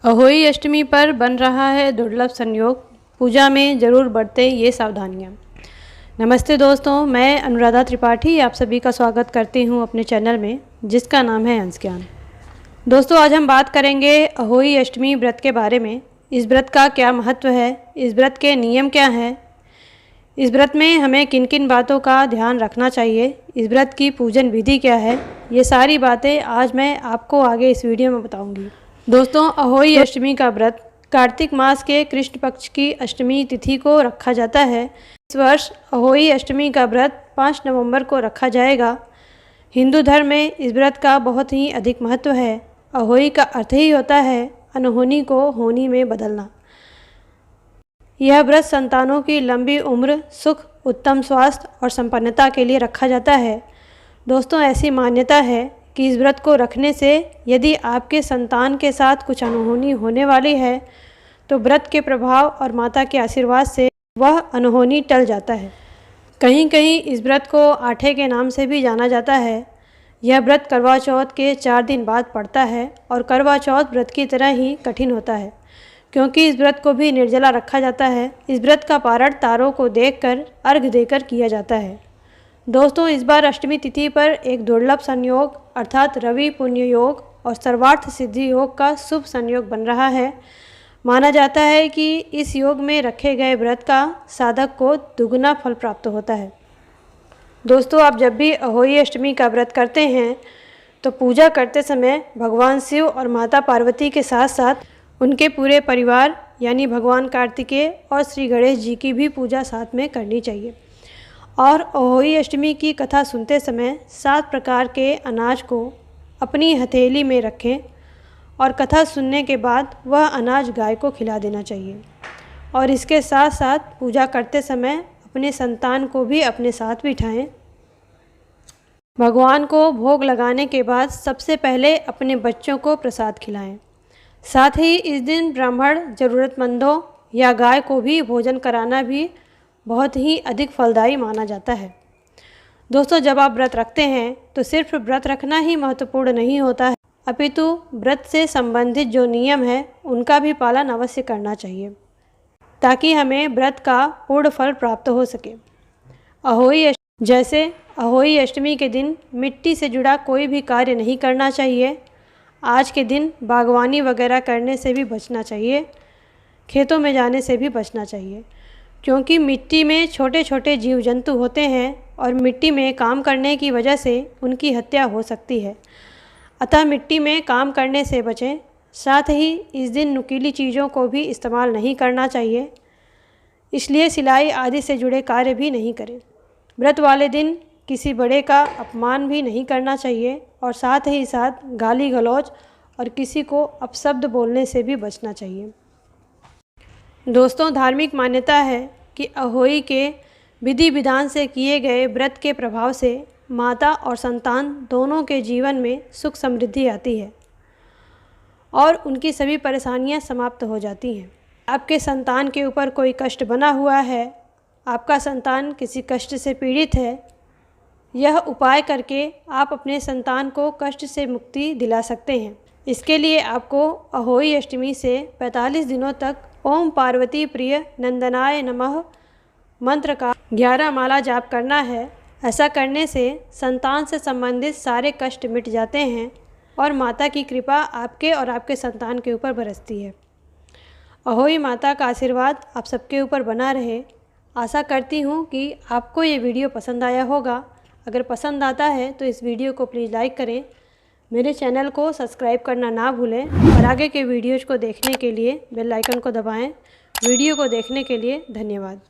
अहोई अष्टमी पर बन रहा है दुर्लभ संयोग, पूजा में ज़रूर बरतें ये सावधानियाँ। नमस्ते दोस्तों, मैं अनुराधा त्रिपाठी आप सभी का स्वागत करती हूँ अपने चैनल में जिसका नाम है अंश ज्ञान। दोस्तों, आज हम बात करेंगे अहोई अष्टमी व्रत के बारे में। इस व्रत का क्या महत्व है, इस व्रत के नियम क्या हैं, इस व्रत में हमें किन किन बातों का ध्यान रखना चाहिए, इस व्रत की पूजन विधि क्या है, ये सारी बातें आज मैं आपको आगे इस वीडियो में बताऊंगी। दोस्तों, अहोई अष्टमी का व्रत कार्तिक मास के कृष्ण पक्ष की अष्टमी तिथि को रखा जाता है। इस वर्ष अहोई अष्टमी का व्रत 5 नवंबर को रखा जाएगा। हिंदू धर्म में इस व्रत का बहुत ही अधिक महत्व है। अहोई का अर्थ ही होता है अनहोनी को होनी में बदलना। यह व्रत संतानों की लंबी उम्र, सुख, उत्तम स्वास्थ्य और संपन्नता के लिए रखा जाता है। दोस्तों, ऐसी मान्यता है कि इस व्रत को रखने से यदि आपके संतान के साथ कुछ अनहोनी होने वाली है तो व्रत के प्रभाव और माता के आशीर्वाद से वह अनहोनी टल जाता है। कहीं कहीं इस व्रत को आठे के नाम से भी जाना जाता है। यह व्रत करवा चौथ के 4 दिन बाद पड़ता है और करवा चौथ व्रत की तरह ही कठिन होता है क्योंकि इस व्रत को भी निर्जला रखा जाता है। इस व्रत का पारण तारों को देखकर अर्घ देकर किया जाता है। दोस्तों, इस बार अष्टमी तिथि पर एक दुर्लभ संयोग अर्थात रवि पुण्य योग और सर्वार्थ सिद्धि योग का शुभ संयोग बन रहा है। माना जाता है कि इस योग में रखे गए व्रत का साधक को दुगुना फल प्राप्त होता है। दोस्तों, आप जब भी अहोई अष्टमी का व्रत करते हैं तो पूजा करते समय भगवान शिव और माता पार्वती के साथ साथ उनके पूरे परिवार यानी भगवान कार्तिकेय और श्री गणेश जी की भी पूजा साथ में करनी चाहिए। और अहोई अष्टमी की कथा सुनते समय 7 प्रकार के अनाज को अपनी हथेली में रखें और कथा सुनने के बाद वह अनाज गाय को खिला देना चाहिए। और इसके साथ साथ पूजा करते समय अपने संतान को भी अपने साथ बिठाएं। भगवान को भोग लगाने के बाद सबसे पहले अपने बच्चों को प्रसाद खिलाएं। साथ ही इस दिन ब्राह्मण, ज़रूरतमंदों या गाय को भी भोजन कराना भी बहुत ही अधिक फलदायी माना जाता है। दोस्तों, जब आप व्रत रखते हैं तो सिर्फ व्रत रखना ही महत्वपूर्ण नहीं होता है, अपितु व्रत से संबंधित जो नियम है उनका भी पालन अवश्य करना चाहिए ताकि हमें व्रत का पूर्ण फल प्राप्त हो सके। अहोई अष्टमी के दिन मिट्टी से जुड़ा कोई भी कार्य नहीं करना चाहिए। आज के दिन बागवानी वगैरह करने से भी बचना चाहिए, खेतों में जाने से भी बचना चाहिए क्योंकि मिट्टी में छोटे छोटे जीव जंतु होते हैं और मिट्टी में काम करने की वजह से उनकी हत्या हो सकती है। अतः मिट्टी में काम करने से बचें। साथ ही इस दिन नुकीली चीज़ों को भी इस्तेमाल नहीं करना चाहिए, इसलिए सिलाई आदि से जुड़े कार्य भी नहीं करें। व्रत वाले दिन किसी बड़े का अपमान भी नहीं करना चाहिए और साथ ही साथ गाली गलौज और किसी को अपशब्द बोलने से भी बचना चाहिए। दोस्तों, धार्मिक मान्यता है कि अहोई के विधि विधान से किए गए व्रत के प्रभाव से माता और संतान दोनों के जीवन में सुख समृद्धि आती है और उनकी सभी परेशानियां समाप्त हो जाती हैं। आपके संतान के ऊपर कोई कष्ट बना हुआ है, आपका संतान किसी कष्ट से पीड़ित है, यह उपाय करके आप अपने संतान को कष्ट से मुक्ति दिला सकते हैं। इसके लिए आपको अहोई अष्टमी से 45 दिनों तक ओम पार्वती प्रिय नंदनाय नमः मंत्र का 11 माला जाप करना है। ऐसा करने से संतान से संबंधित सारे कष्ट मिट जाते हैं और माता की कृपा आपके और आपके संतान के ऊपर बरसती है। अहोई माता का आशीर्वाद आप सबके ऊपर बना रहे। आशा करती हूँ कि आपको ये वीडियो पसंद आया होगा। अगर पसंद आता है तो इस वीडियो को प्लीज़ लाइक करें, मेरे चैनल को सब्सक्राइब करना ना भूलें और आगे के वीडियोज़ को देखने के लिए बेल आइकन को दबाएं। वीडियो को देखने के लिए धन्यवाद।